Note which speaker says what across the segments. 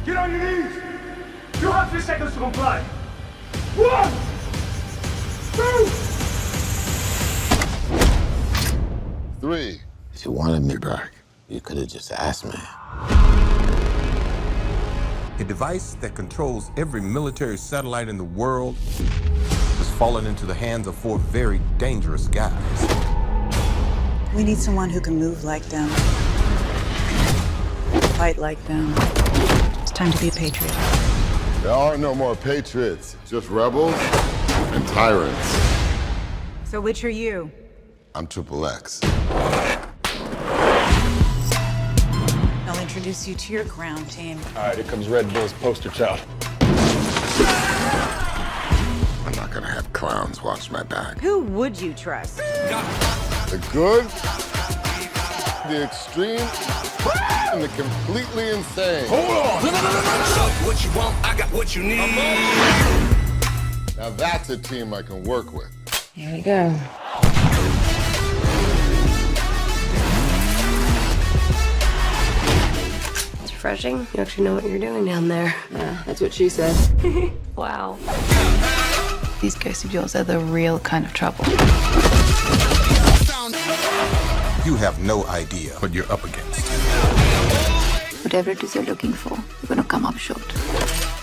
Speaker 1: Get on your knees! You have 3 seconds to comply. 1, 2,
Speaker 2: 3. If you wanted me back, you could have just asked me.
Speaker 3: A device that controls every military satellite in the world has fallen into the hands of 4 very dangerous guys.
Speaker 4: We need someone who can move like them, fight like them. It's time to be a patriot.
Speaker 2: There are no more patriots, just rebels and tyrants.
Speaker 4: So which are you?
Speaker 2: I'm XXX.
Speaker 4: I'll introduce you to your ground team.
Speaker 1: All right, here comes Red Bull's poster child.
Speaker 2: I'm not gonna have clowns watch my back.
Speaker 4: Who would you trust?
Speaker 2: The good, the extreme, and the completely insane.
Speaker 1: Hold on!
Speaker 5: What you want, I got what you need.
Speaker 2: Now that's a team I can work with.
Speaker 6: Here we go. It's refreshing. You actually know what you're doing down there.
Speaker 4: Yeah, that's what she said.
Speaker 6: Wow. These guys of yours are the real kind of trouble.
Speaker 3: You have no idea what you're up against.
Speaker 6: Whatever it is you're looking for, you're gonna come up short.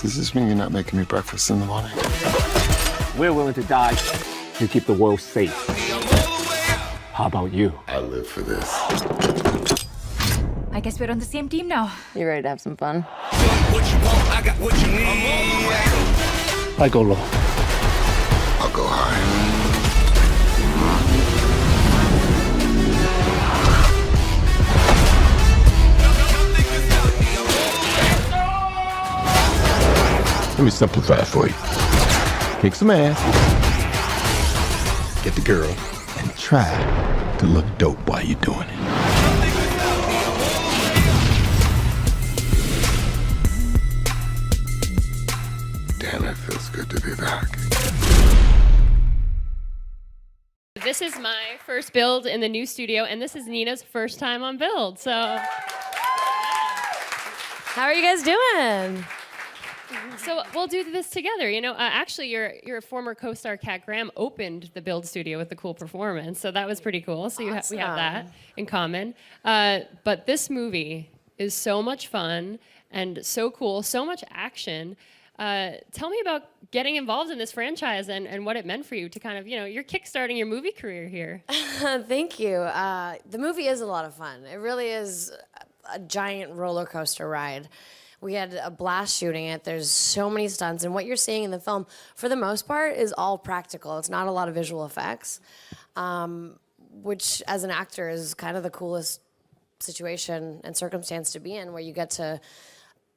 Speaker 2: Does this mean you're not making me breakfast in the morning?
Speaker 7: We're willing to die to keep the world safe. How about you?
Speaker 2: I live for this.
Speaker 8: I guess we're on the same team now.
Speaker 6: You ready to have some fun?
Speaker 5: What you want, I got what you need.
Speaker 7: I go low.
Speaker 2: I'll go high.
Speaker 3: Let me simplify it for you. Kick some ass, get the girl, and try to look dope while you're doing it.
Speaker 2: Damn, it feels good to be back.
Speaker 9: This is my first build in the new studio, and this is Nina's first time on build. So,
Speaker 6: How are you guys doing?
Speaker 9: so we'll do this together. You know, actually, your former co-star Kat Graham opened the build studio with a cool performance, so that was pretty cool. So we have that in common. But this movie is so much fun and so cool, so much action. Tell me about getting involved in this franchise and what it meant for you to kind of, you know, you're kickstarting your movie career here.
Speaker 10: Thank you. The movie is a lot of fun. It really is a giant roller coaster ride. We had a blast shooting it. There's so many stunts, and what you're seeing in the film, for the most part, is all practical. It's not a lot of visual effects, which, as an actor, is kind of the coolest situation and circumstance to be in, where you get to.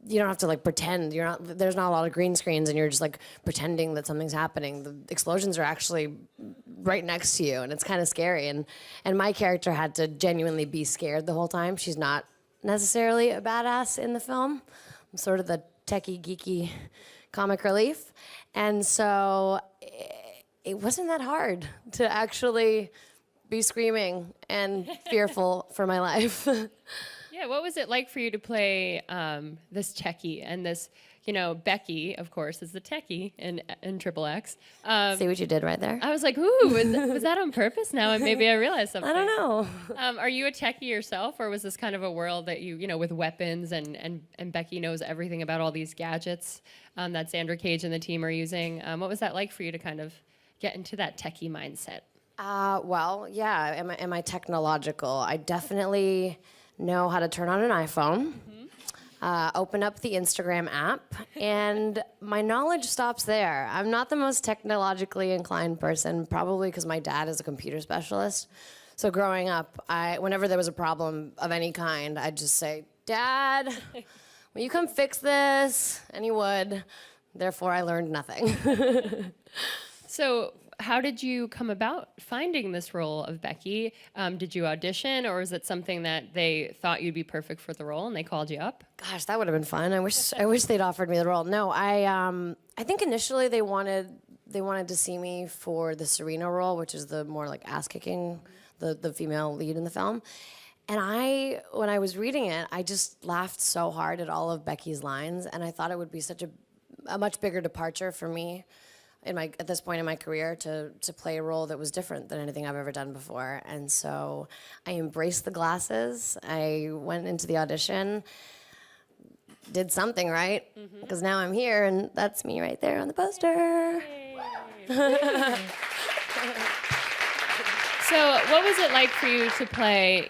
Speaker 10: You don't have to like pretend. There's not a lot of green screens, and you're just like pretending that something's happening. The explosions are actually right next to you, and it's kind of scary. And my character had to genuinely be scared the whole time. She's not necessarily a badass in the film. I'm sort of the techie, geeky comic relief, and so it wasn't that hard to actually be screaming and fearful for my life.
Speaker 9: Yeah, what was it like for you to play this techie and this, you know, Becky, of course, is the techie in XXX.
Speaker 10: See what you did right there?
Speaker 9: I was like, ooh, was that on purpose now? And maybe I realized something.
Speaker 10: I don't know.
Speaker 9: Are you a techie yourself, or was this kind of a world that you know, with weapons and Becky knows everything about all these gadgets that Xander Cage and the team are using? What was that like for you to kind of get into that techie mindset?
Speaker 10: Well, yeah, am I technological? I definitely know how to turn on an iPhone, open up the Instagram app, and my knowledge stops there. I'm not the most technologically inclined person, probably because my dad is a computer specialist. So growing up, whenever there was a problem of any kind, I'd just say, Dad, will you come fix this? And he would. Therefore, I learned nothing.
Speaker 9: So how did you come about finding this role of Becky? Did you audition, or was it something that they thought you'd be perfect for the role and they called you up?
Speaker 10: Gosh, that would have been fun. I wish they'd offered me the role. No, I think initially they wanted to see me for the Serena role, which is the more like ass kicking, the female lead in the film. And when I was reading it, I just laughed so hard at all of Becky's lines, and I thought it would be such a much bigger departure for me at this point in my career to play a role that was different than anything I've ever done before. And so I embraced the glasses. I went into the audition, did something right, because now I'm here, and that's me right there on the poster.
Speaker 9: So what was it like for you to play,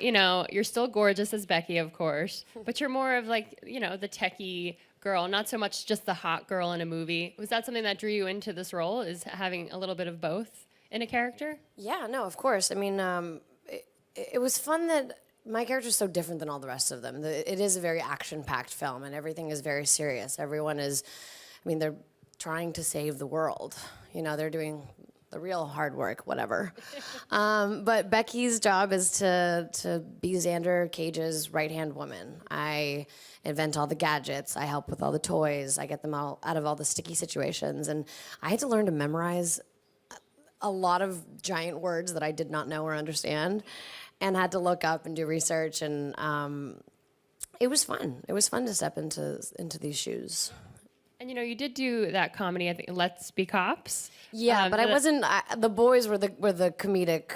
Speaker 9: you're still gorgeous as Becky, of course, but you're more of like, the techie girl, not so much just the hot girl in a movie. Was that something that drew you into this role, is having a little bit of both in a character?
Speaker 10: Yeah, no, of course. I mean, it was fun that my character is so different than all the rest of them. It is a very action-packed film, and everything is very serious. Everyone is, they're trying to save the world. They're doing the real hard work, whatever. But Becky's job is to be Xander Cage's right-hand woman. I invent all the gadgets. I help with all the toys. I get them all out of all the sticky situations. And I had to learn to memorize a lot of giant words that I did not know or understand, and had to look up and do research. And it was fun. It was fun to step into these shoes.
Speaker 9: And you did do that comedy, I think, Let's Be Cops.
Speaker 10: Yeah, but I wasn't. The boys were the comedic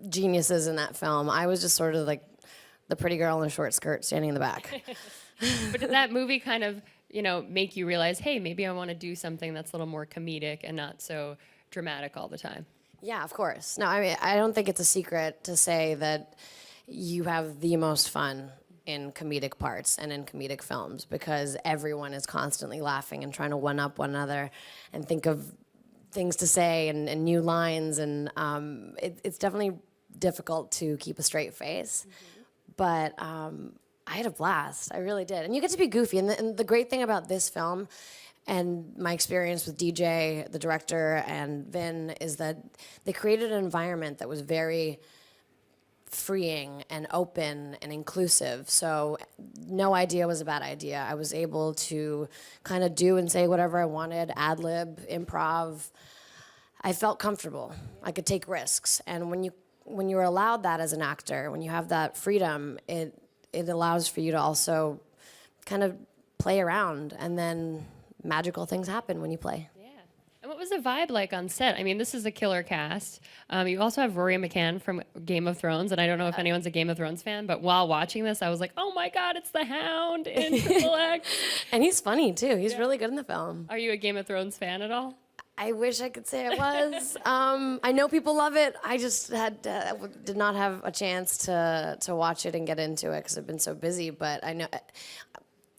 Speaker 10: geniuses in that film. I was just sort of like the pretty girl in a short skirt standing in the back.
Speaker 9: But did that movie kind of, make you realize, hey, maybe I want to do something that's a little more comedic and not so dramatic all the time?
Speaker 10: Yeah, of course. No, I don't think it's a secret to say that you have the most fun in comedic parts and in comedic films, because everyone is constantly laughing and trying to one-up one another and think of things to say and new lines, and it's definitely difficult to keep a straight face. But I had a blast. I really did. And you get to be goofy. And the great thing about this film and my experience with DJ, the director, and Vin, is that they created an environment that was very freeing and open and inclusive. So no idea was a bad idea. I was able to kind of do and say whatever I wanted, ad-lib, improv. I felt comfortable. I could take risks. And when you're allowed that as an actor, when you have that freedom, it allows for you to also kind of play around, and then magical things happen when you play.
Speaker 9: Yeah. And what was the vibe like on set? This is a killer cast. You also have Rory McCann from Game of Thrones, and I don't know if anyone's a Game of Thrones fan, but while watching this, I was like, oh my God, it's the Hound in XXX.
Speaker 10: And he's funny too. He's really good in the film.
Speaker 9: Are you a Game of Thrones fan at all?
Speaker 10: I wish I could say I was. I know people love it. I just did not have a chance to watch it and get into it because I've been so busy. But I know,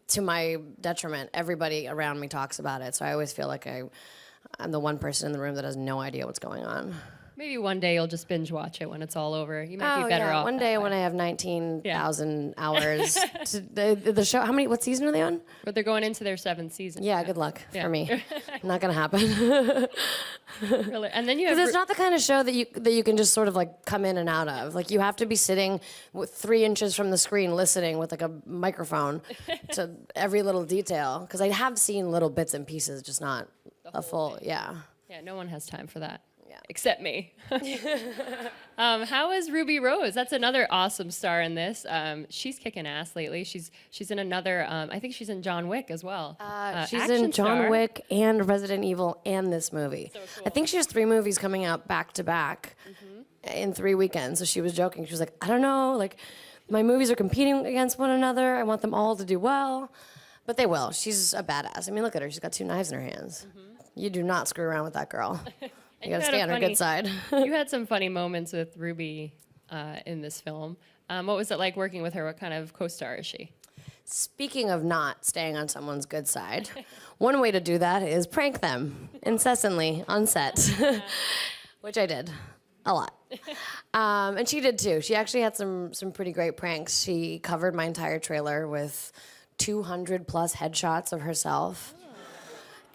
Speaker 10: to my detriment, everybody around me talks about it. So I always feel like I'm the one person in the room that has no idea what's going on.
Speaker 9: Maybe one day you'll just binge watch it when it's all over. You might be better off.
Speaker 10: One day when I have 19,000 hours. The show, what season are they on?
Speaker 9: But they're going into their 7th season.
Speaker 10: Yeah, good luck for me. Not gonna happen.
Speaker 9: Really? And then you have.
Speaker 10: Because it's not the kind of show that you can just sort of like come in and out of. Like you have to be sitting with 3 inches from the screen, listening with like a microphone to every little detail. Because I have seen little bits and pieces, just not a full. Yeah.
Speaker 9: Yeah, no one has time for that. Except me. How is Ruby Rose? That's another awesome star in this. She's kicking ass lately. She's in another. I think she's in John Wick as well.
Speaker 10: She's in John Wick and Resident Evil and this movie. So cool. I think she has 3 movies coming out back to back in 3 weekends. So she was joking. She was like, I don't know, like my movies are competing against one another. I want them all to do well, but they will. She's a badass. Look at her. She's got 2 knives in her hands. You do not screw around with that girl. You gotta stay on her good side.
Speaker 9: You had some funny moments with Ruby in this film. What was it like working with her? What kind of co-star is she?
Speaker 10: Speaking of not staying on someone's good side, one way to do that is prank them incessantly on set, which I did a lot. And she did too. She actually had some pretty great pranks. She covered my entire trailer with 200 plus headshots of herself.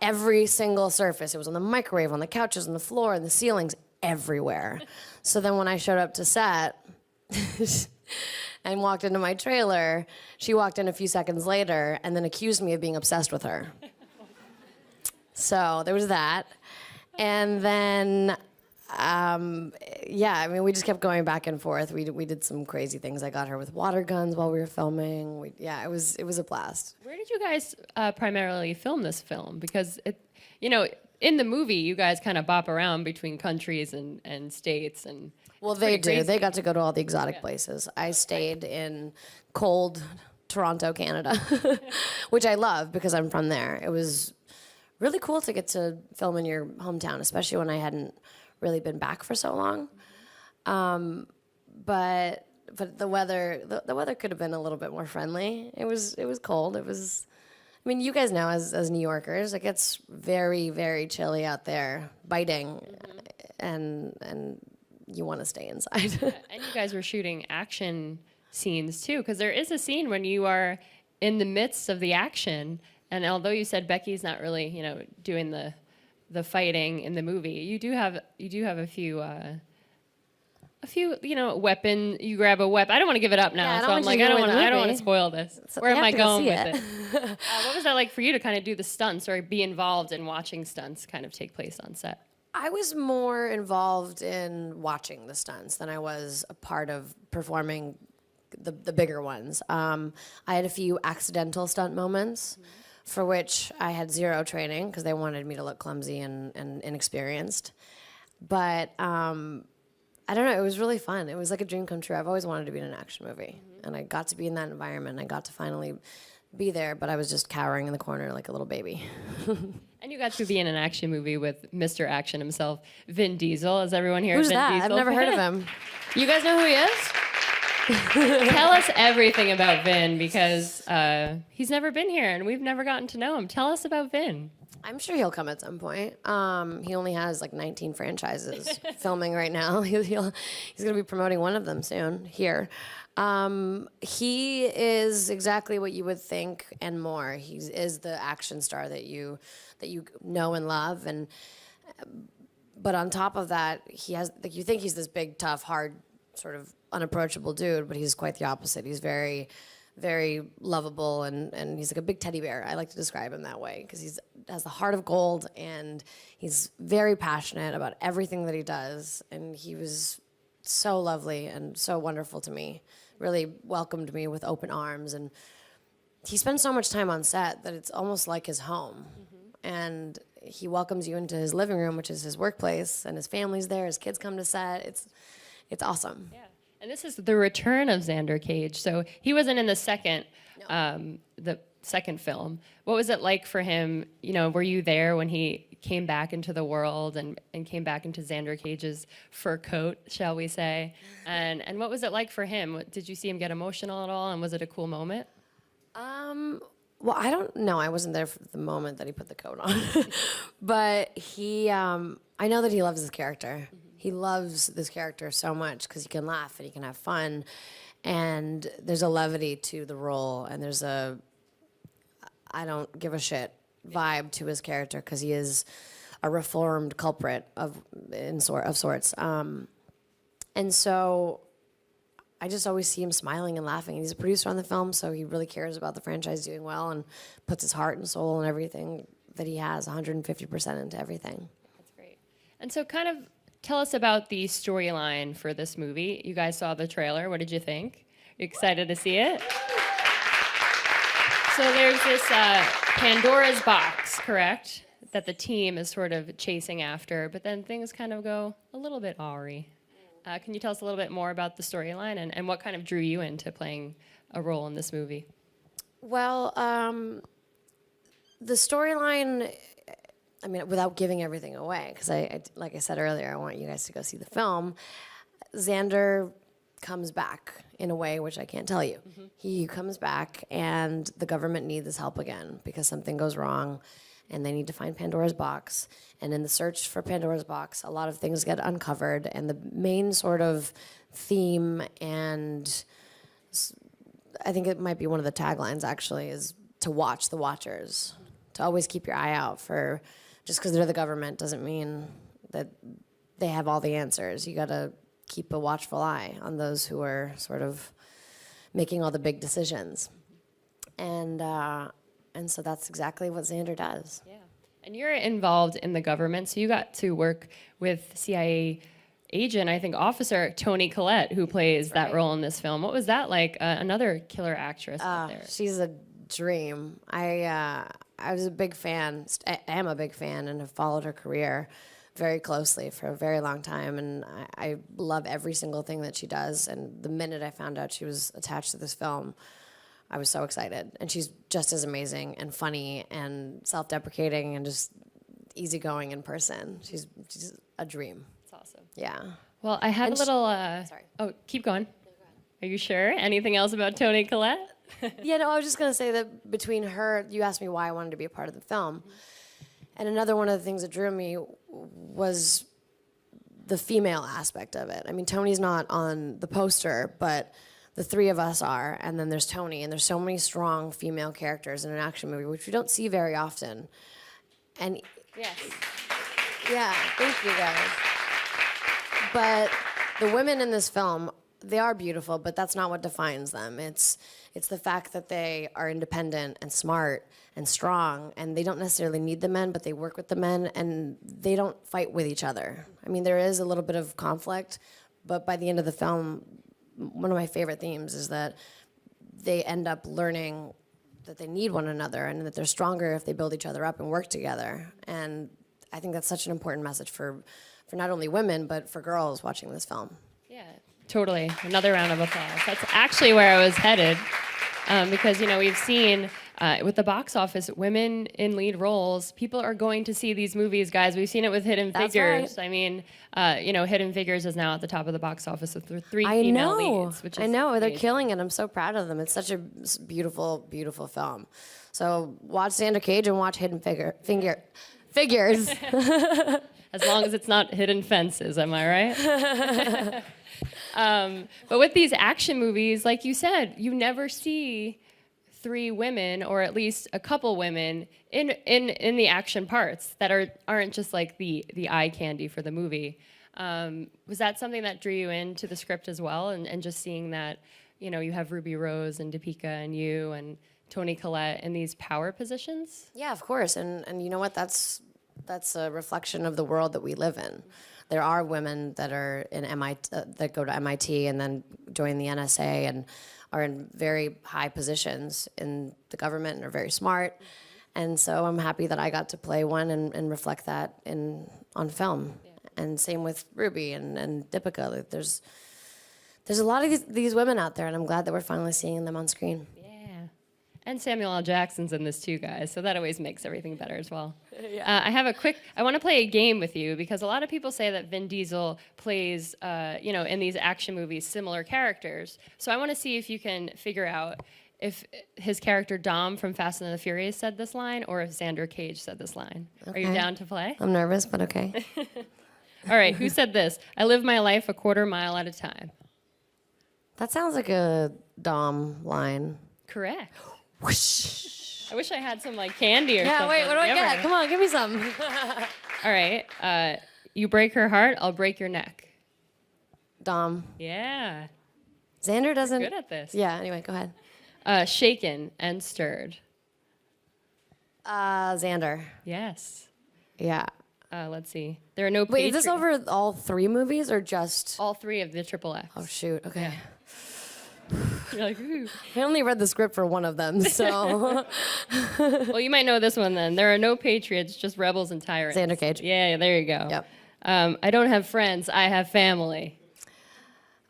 Speaker 10: Every single surface. It was on the microwave, on the couches, on the floor, and the ceilings, everywhere. So then when I showed up to set and walked into my trailer, she walked in a few seconds later and then accused me of being obsessed with her. So there was that. And then Yeah, I mean, we just kept going back and forth. We did some crazy things. I got her with water guns while we were filming. It was a blast.
Speaker 9: Where did you guys primarily film this film? Because in the movie, you guys kind of bop around between countries and states and.
Speaker 10: Well, they do. Crazy. They got to go to all the exotic places. I stayed in cold Toronto, Canada, which I love because I'm from there. It was really cool to get to film in your hometown, especially when I hadn't really been back for so long. But the weather could have been a little bit more friendly. It was cold. I mean, you guys know as New Yorkers, it gets very, very chilly out there, biting, and you want to stay inside.
Speaker 9: And you guys were shooting action scenes too, because there is a scene when you are in the midst of the action, and although you said Becky's not really, doing the fighting in the movie, you do have a few weapon. You grab a weapon. I don't want to give it up now,
Speaker 10: yeah,
Speaker 9: so I'm like, I don't want to spoil this.
Speaker 10: So
Speaker 9: where am I going with
Speaker 10: it?
Speaker 9: What was that like for you to kind of do the stunts or be involved in watching stunts kind of take place on set?
Speaker 10: I was more involved in watching the stunts than I was a part of performing the bigger ones. I had a few accidental stunt moments for which I had zero training because they wanted me to look clumsy and inexperienced. But I don't know, it was really fun. It was like a dream come true. I've always wanted to be in an action movie. And I got to be in that environment. I got to finally be there, but I was just cowering in the corner like a little baby.
Speaker 9: And you got to be in an action movie with Mr. Action himself, Vin Diesel. Is everyone here?
Speaker 10: Who's
Speaker 9: Vin
Speaker 10: that?
Speaker 9: Diesel?
Speaker 10: I've never heard of him.
Speaker 9: You guys know who he is? Tell us everything about Vin because he's never been here and we've never gotten to know him. Tell us about Vin.
Speaker 10: I'm sure he'll come at some point. He only has like 19 franchises filming right now. He's going to be promoting one of them soon here. He is exactly what you would think and more. He is the action star that you know and love, but on top of that, he has like you think he's this big, tough, hard, sort of unapproachable dude, but he's quite the opposite. He's very, very lovable and he's like a big teddy bear. I like to describe him that way because he has the heart of gold and he's very passionate about everything that he does. And he was so lovely and so wonderful to me. Really welcomed me with open arms, and he spends so much time on set that it's almost like his home. And he welcomes you into his living room, which is his workplace, and his family's there. His kids come to set. It's awesome.
Speaker 9: Yeah. And this is the return of Xander Cage. So he wasn't in the second film. What was it like for him? Were you there when he came back into the world and came back into Xander Cage's fur coat, shall we say? And what was it like for him? Did you see him get emotional at all? And was it a cool moment?
Speaker 10: Well, I don't know. I wasn't there for the moment that he put the coat on. But I know that he loves his character. He loves this character so much because he can laugh and he can have fun. And there's a levity to the role. And there's a I don't give a shit vibe to his character because he is a reformed culprit of sorts. And so I just always see him smiling and laughing. He's a producer on the film, so he really cares about the franchise doing well and puts his heart and soul and everything that he has, 150% into everything.
Speaker 9: That's great. And so kind of tell us about the storyline for this movie. You guys saw the trailer. What did you think? You excited to see it? So there's this Pandora's box, correct? That the team is sort of chasing after, but then things kind of go a little bit awry. Can you tell us a little bit more about the storyline and what kind of drew you into playing a role in this movie?
Speaker 10: Well, the storyline, I mean, without giving everything away, because I, like I said earlier, I want you guys to go see the film. Xander comes back in a way which I can't tell you. He comes back and the government needs his help again because something goes wrong and they need to find Pandora's box. And in the search for Pandora's box, a lot of things get uncovered. And the main sort of theme, and I think it might be one of the taglines actually, is to watch the watchers. To always keep your eye out for, just because they're the government doesn't mean that they have all the answers. You gotta keep a watchful eye on those who are sort of making all the big decisions. And so that's exactly what Xander does.
Speaker 9: Yeah. And you're involved in the government, so you got to work with CIA agent, I think officer Toni Collette, who plays that role in this film. What was that like? Another killer actress out there.
Speaker 10: She's a dream. I was a big fan. I am a big fan, and have followed her career very closely for a very long time. And I love every single thing that she does. And the minute I found out she was attached to this film, I was so excited. And she's just as amazing and funny and self-deprecating and just easygoing in person. She's a dream.
Speaker 9: That's awesome.
Speaker 10: Yeah.
Speaker 9: Well, I had
Speaker 10: And
Speaker 9: a little.
Speaker 10: sorry.
Speaker 9: Oh, keep going. Are you sure? Anything else about Toni Collette?
Speaker 10: Yeah, no, I was just going to say that between her, you asked me why I wanted to be a part of the film. And another one of the things that drew me was the female aspect of it. I mean, Tony's not on the poster, but the three of us are. And then there's Toni, and there's so many strong female characters in an action movie, which we don't see very often. And
Speaker 9: Yes.
Speaker 10: yeah, thank you guys. But the women in this film, they are beautiful, but that's not what defines them. It's the fact that they are independent and smart and strong, and they don't necessarily need the men, but they work with the men, and they don't fight with each other. I mean, there is a little bit of conflict, but by the end of the film, one of my favorite themes is that they end up learning that they need one another and that they're stronger if they build each other up and work together. And I think that's such an important message for not only women, but for girls watching this film.
Speaker 9: Yeah, totally. Another round of applause. That's actually where I was headed, because we've seen with the box office, women in lead roles. People are going to see these movies, guys. We've seen it with Hidden
Speaker 10: That's
Speaker 9: Figures.
Speaker 10: right.
Speaker 9: I mean, Hidden Figures is now at the top of the box office with three female leads. Which is
Speaker 10: I know, they're
Speaker 9: amazing.
Speaker 10: killing it. I'm so proud of them. It's such a beautiful, beautiful film. So watch Xander Cage and watch Hidden Figures.
Speaker 9: As long as it's not Hidden Fences, am I right? But with these action movies, like you said, you never see three women, or at least a couple women, in the action parts that aren't just like the eye candy for the movie. Was that something that drew you into the script as well, and just seeing that you have Ruby Rose and Deepika and you and Toni Collette in these power positions?
Speaker 10: Yeah, of course. And you know what? That's a reflection of the world that we live in. There are women that are in MIT, that go to MIT and then join the NSA and are in very high positions in the government and are very smart. And so I'm happy that I got to play one and reflect that on film. Yeah. And same with Ruby and Deepika. Like, there's a lot of these women out there, and I'm glad that we're finally seeing them on screen.
Speaker 9: And Samuel L. Jackson's in this too, guys, so that always makes everything better as well. Yeah. I want to play a game with you, because a lot of people say that Vin Diesel plays, in these action movies, similar characters. So I want to see if you can figure out if his character Dom from Fast and the Furious said this line, or if Xander Cage said this line.
Speaker 10: Okay.
Speaker 9: Are you down to play?
Speaker 10: I'm nervous, but okay.
Speaker 9: All right, who said this? I live my life a quarter mile at a time.
Speaker 10: That sounds like a Dom line.
Speaker 9: Correct.
Speaker 10: Whoosh.
Speaker 9: I wish I had some candy or something.
Speaker 10: Yeah, wait, what do I get? Come on, give me some.
Speaker 9: All right, you break her heart, I'll break your neck.
Speaker 10: Dom.
Speaker 9: Yeah.
Speaker 10: Xander doesn't.
Speaker 9: You're good at this.
Speaker 10: Yeah, anyway, go ahead.
Speaker 9: Shaken and stirred.
Speaker 10: Xander.
Speaker 9: Yes.
Speaker 10: Yeah.
Speaker 9: Let's see. There are no.
Speaker 10: Wait, is this over all three movies or just?
Speaker 9: All three of the XXX.
Speaker 10: Oh shoot. Okay.
Speaker 9: Yeah. You're like, ooh.
Speaker 10: I only read the script for one of them, so.
Speaker 9: Well, you might know this one then. There are no patriots, just rebels and tyrants.
Speaker 10: Xander Cage.
Speaker 9: Yeah, there you go.
Speaker 10: Yep.
Speaker 9: I don't have friends. I have family.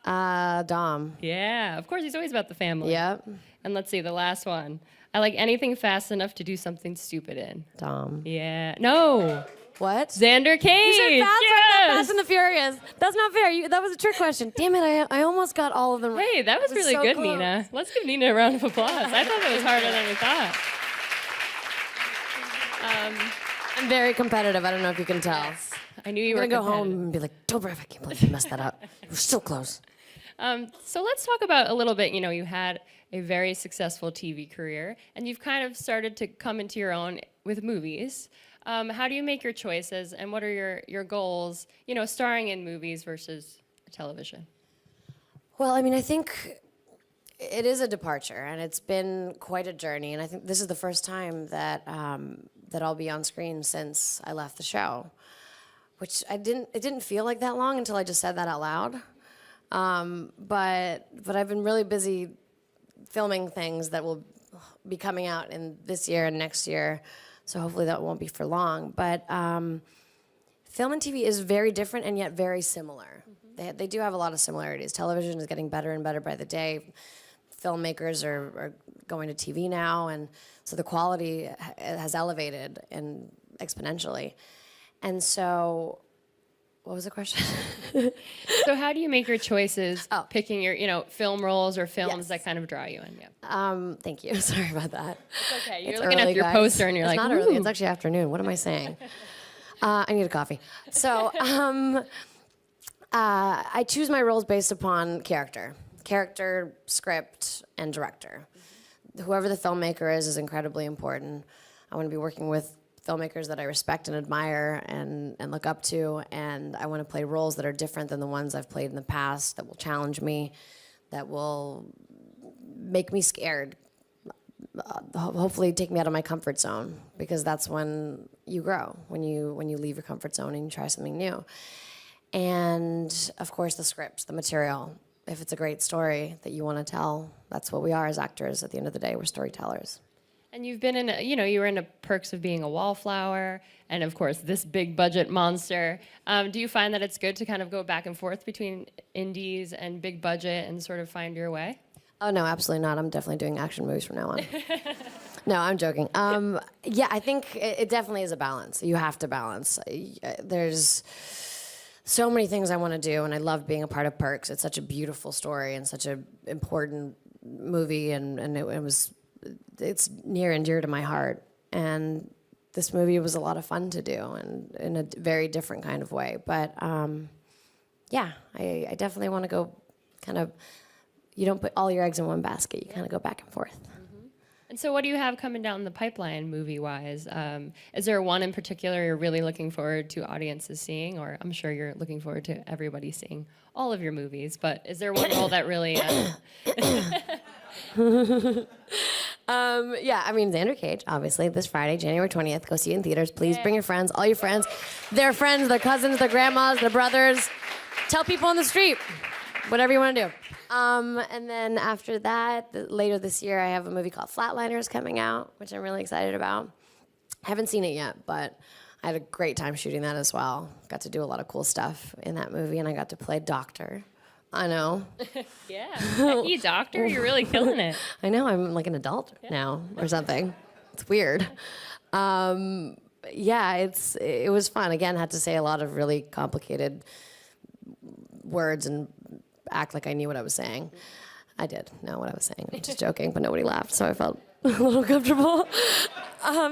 Speaker 10: Dom.
Speaker 9: Yeah, of course. He's always about the family.
Speaker 10: Yep.
Speaker 9: And let's see, the last one. I like anything fast enough to do something stupid in.
Speaker 10: Dom.
Speaker 9: Yeah. No.
Speaker 10: What?
Speaker 9: Xander Cage.
Speaker 10: You said fast,
Speaker 9: yes!
Speaker 10: Fast and the Furious. That's not fair. That was a trick question. Damn it! I almost got all of them right.
Speaker 9: Hey, that was really
Speaker 10: so
Speaker 9: good,
Speaker 10: close.
Speaker 9: Nina. Let's give Nina a round of applause. I thought that was harder than we thought.
Speaker 10: I'm very competitive. I don't know if you can tell.
Speaker 9: Yes. I knew you were
Speaker 10: I'm gonna go home
Speaker 9: competitive.
Speaker 10: and be like, Dobrev, I can't believe you messed that up. We're so close.
Speaker 9: So let's talk about a little bit, you had a very successful TV career, and you've kind of started to come into your own with movies. How do you make your choices, and what are your goals, starring in movies versus television?
Speaker 10: Well, I mean, I think it is a departure, and it's been quite a journey. And I think this is the first time that that I'll be on screen since I left the show, which it didn't feel like that long until I just said that out loud. But I've been really busy filming things that will be coming out in this year and next year, so hopefully that won't be for long. But film and TV is very different and yet very similar. They do have a lot of similarities. Television is getting better and better by the day. Filmmakers are going to TV now, and so the quality has elevated and exponentially. And so, what was the question?
Speaker 9: So how do you make your choices, picking your, film roles or films
Speaker 10: Yes.
Speaker 9: that kind of draw you in? Yeah.
Speaker 10: Thank you. Sorry about that.
Speaker 9: It's okay. You're
Speaker 10: It's
Speaker 9: looking
Speaker 10: early,
Speaker 9: at your
Speaker 10: guys.
Speaker 9: poster and you're
Speaker 10: it's
Speaker 9: like,
Speaker 10: not early.
Speaker 9: "Ooh."
Speaker 10: It's actually afternoon. What am I saying? I need a coffee. So I choose my roles based upon character, script, and director. Whoever the filmmaker is incredibly important. I want to be working with filmmakers that I respect and admire and look up to, and I want to play roles that are different than the ones I've played in the past, that will challenge me, that will make me scared, hopefully take me out of my comfort zone, because that's when you grow, when you leave your comfort zone and you try something new. And of course the script, the material. If it's a great story that you want to tell, that's what we are as actors. At the end of the day, we're storytellers.
Speaker 9: And you've been in, you were in the perks of being a wallflower, and of course this big budget monster. Do you find that it's good to kind of go back and forth between indies and big budget and sort of find your way?
Speaker 10: Oh no, absolutely not. I'm definitely doing action movies from now on. No, I'm joking. Yeah, I think it definitely is a balance. You have to balance. There's so many things I want to do, and I love being a part of Perks. It's such a beautiful story and such an important movie, and it's near and dear to my heart. And this movie was a lot of fun to do, and in a very different kind of way. But yeah, I definitely want to go kind of, you don't put all your eggs in one basket. You kind of go back and forth.
Speaker 9: And so what do you have coming down the pipeline movie-wise? Is there one in particular you're really looking forward to audiences seeing? Or I'm sure you're looking forward to everybody seeing all of your movies, but is there one role that really...
Speaker 10: Yeah, I mean, Xander Cage, obviously, this Friday, January 20th. Go see it in theaters. Please bring your friends, all your friends, their friends, their cousins, their grandmas, their brothers. Tell people on the street, whatever you want to do. And then after that, later this year, I have a movie called Flatliners coming out, which I'm really excited about. I haven't seen it yet, but I had a great time shooting that as well. Got to do a lot of cool stuff in that movie, and I got to play Doctor. I know.
Speaker 9: Yeah. Becky, doctor, you're really killing it.
Speaker 10: I know, I'm like an adult now or something. It's weird. Yeah, it was fun. Again, had to say a lot of really complicated words and act like I knew what I was saying. I did know what I was saying. I'm just joking, but nobody laughed, so I felt a little comfortable.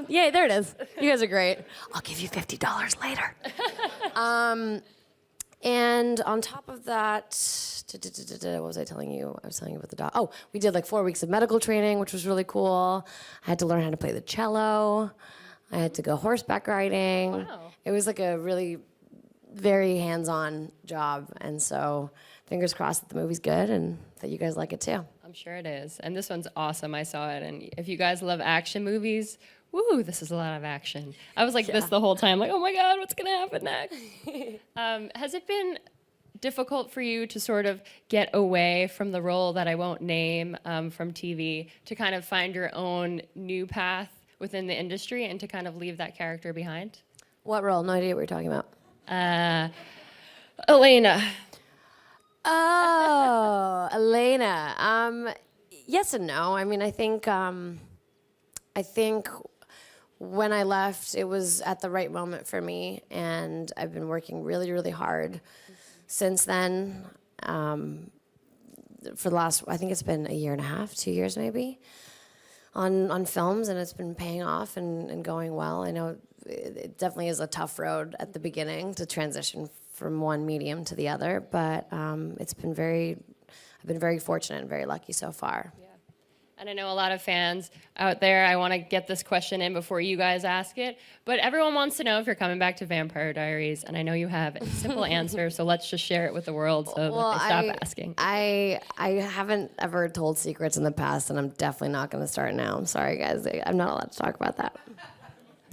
Speaker 10: Yay, there it is. You guys are great. I'll give you $50 later. And on top of that, what was I telling you? I was telling you about the dog. Oh, we did like 4 weeks of medical training, which was really cool. I had to learn how to play the cello. I had to go horseback riding.
Speaker 9: Wow.
Speaker 10: It was like a really very hands-on job. And so fingers crossed that the movie's good and that you guys like it too.
Speaker 9: I'm sure it is. And this one's awesome. I saw it. And if you guys love action movies, woo, this is a lot of action. I was like this the whole time, like, oh my God, what's going to happen next? Has it been difficult for you to sort of get away from the role that I won't name from TV to kind of find your own new path within the industry and to kind of leave that character behind?
Speaker 10: What role? No idea what you're talking about.
Speaker 9: Elena.
Speaker 10: Oh, Elena. Yes and no. I mean, I think when I left, it was at the right moment for me, and I've been working really, really hard since then. For the last, I think it's been a year and a half, 2 years maybe, on films, and it's been paying off and going well. I know it definitely is a tough road at the beginning to transition from one medium to the other, but I've been very fortunate and very lucky so far.
Speaker 9: Yeah. And I know a lot of fans out there, I want to get this question in before you guys ask it, but everyone wants to know if you're coming back to Vampire Diaries, and I know you have a simple answer, so let's just share it with the world so that they stop asking.
Speaker 10: I haven't ever told secrets in the past, and I'm definitely not going to start now. I'm sorry, guys. I'm not allowed to talk about that.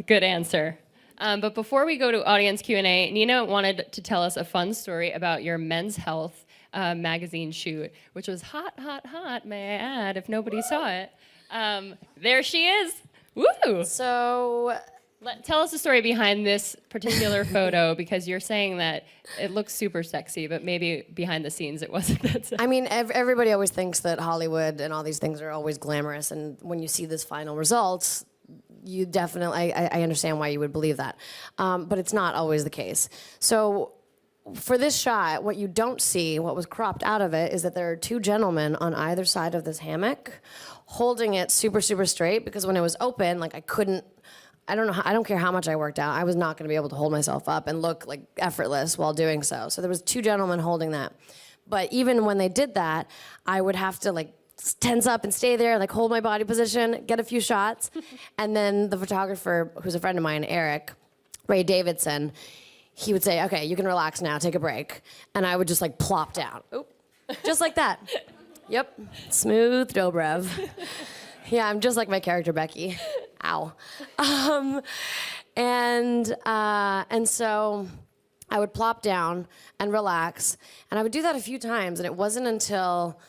Speaker 9: Good answer. But before we go to audience Q&A, Nina wanted to tell us a fun story about your Men's Health magazine shoot, which was hot, hot, hot, may I add, if nobody saw it. There she is. Woo!
Speaker 10: So
Speaker 9: Tell us the story behind this particular photo, because you're saying that it looks super sexy, but maybe behind the scenes it wasn't that sexy.
Speaker 10: I mean, everybody always thinks that Hollywood and all these things are always glamorous, and when you see this final results, you definitely, I understand why you would believe that. But it's not always the case. So for this shot, what you don't see, what was cropped out of it, is that there are two gentlemen on either side of this hammock holding it super, super straight, because when it was open, like I don't care how much I worked out, I was not gonna be able to hold myself up and look like effortless while doing so. So there was two gentlemen holding that. But even when they did that, I would have to like tense up and stay there, like hold my body position, get a few shots. And then the photographer, who's a friend of mine, Eric, Ray Davidson, he would say, okay, you can relax now, take a break. And I would just like plop down. Oop. Just like that. Yep, smooth Dobrev. Yeah, I'm just like my character, Becky. Ow. And so I would plop down and relax. And I would do that a few times. And it wasn't until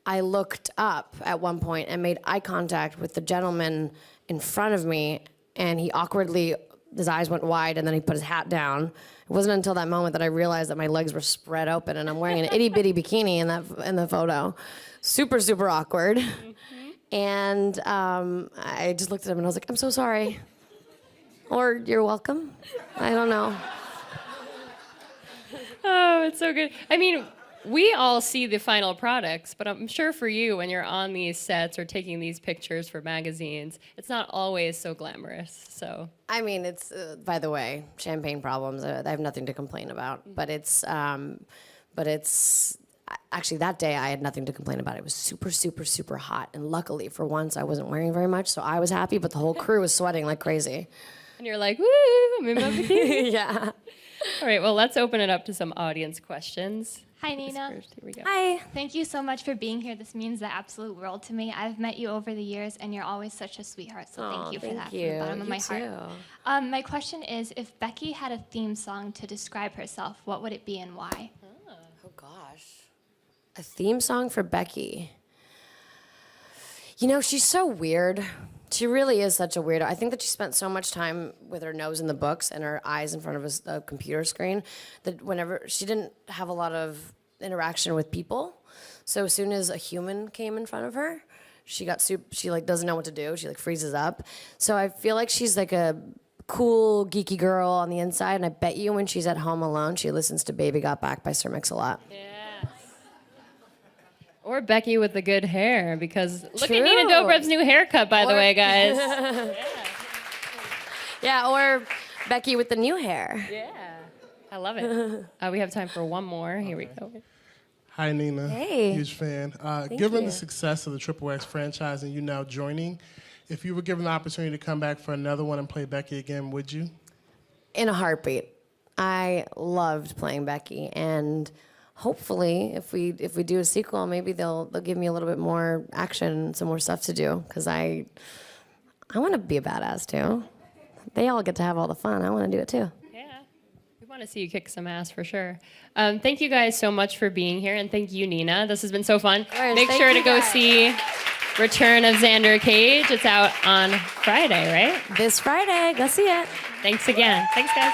Speaker 10: I looked up at one point and made eye contact with the gentleman in front of me, and he awkwardly, his eyes went wide, and then he put his hat down. It wasn't until that moment that I realized that my legs were spread open, and I'm wearing an itty bitty bikini in the photo. Super, super awkward. Mm-hmm. And I just looked at him and I was like, I'm so sorry. Or you're welcome. I don't know.
Speaker 9: Oh, it's so good. I mean, we all see the final products, but I'm sure for you, when you're on these sets or taking these pictures for magazines, it's not always so glamorous. So
Speaker 10: I mean, it's by the way, champagne problems. I have nothing to complain about. But it's actually that day I had nothing to complain about. It was super, super, super hot, and luckily for once I wasn't wearing very much, so I was happy. But the whole crew was sweating like crazy.
Speaker 9: And you're like, woo, I'm in my bikini.
Speaker 10: Yeah.
Speaker 9: All right, well, let's open it up to some audience questions.
Speaker 8: Hi, Nina.
Speaker 9: Here we go.
Speaker 8: Hi. Thank you so much for being here. This means the absolute world to me. I've met you over the years, and you're always such a sweetheart, so thank you for that from the bottom of my heart. My question is, if Becky had a theme song to describe herself, what would it be and why?
Speaker 10: Oh, gosh. A theme song for Becky. You know, she's so weird. She really is such a weirdo. I think that she spent so much time with her nose in the books and her eyes in front of a computer screen that whenever she didn't have a lot of interaction with people. So as soon as a human came in front of her, she like doesn't know what to do. She like freezes up. So I feel like she's like a cool geeky girl on the inside, and I bet you when she's at home alone, she listens to Baby Got Back by Sir Mix-a-Lot.
Speaker 9: Yeah. Or Becky with the good hair, because look at Nina Dobrev's new haircut, by the way, guys.
Speaker 10: Yeah, or Becky with the new hair.
Speaker 9: Yeah, I love it. We have time for one more. Here we go.
Speaker 11: Hi, Nina.
Speaker 10: Hey.
Speaker 11: Huge fan.
Speaker 10: Thank
Speaker 11: Given
Speaker 10: you.
Speaker 11: the success of the XXX franchise and you now joining, if you were given the opportunity to come back for another one and play Becky again, would you?
Speaker 10: In a heartbeat. I loved playing Becky, and hopefully, if we do a sequel, maybe they'll give me a little bit more action, some more stuff to do, because I want to be a badass too. They all get to have all the fun. I want to do it too.
Speaker 9: Yeah, we want to see you kick some ass for sure. Thank you guys so much for being here, and thank you, Nina. This has been so fun.
Speaker 10: course,
Speaker 9: Make
Speaker 10: thank
Speaker 9: sure to
Speaker 10: you
Speaker 9: go
Speaker 10: guys.
Speaker 9: see Return of Xander Cage. It's out on Friday, right?
Speaker 10: This Friday, go see it.
Speaker 9: Thanks again. Thanks, guys.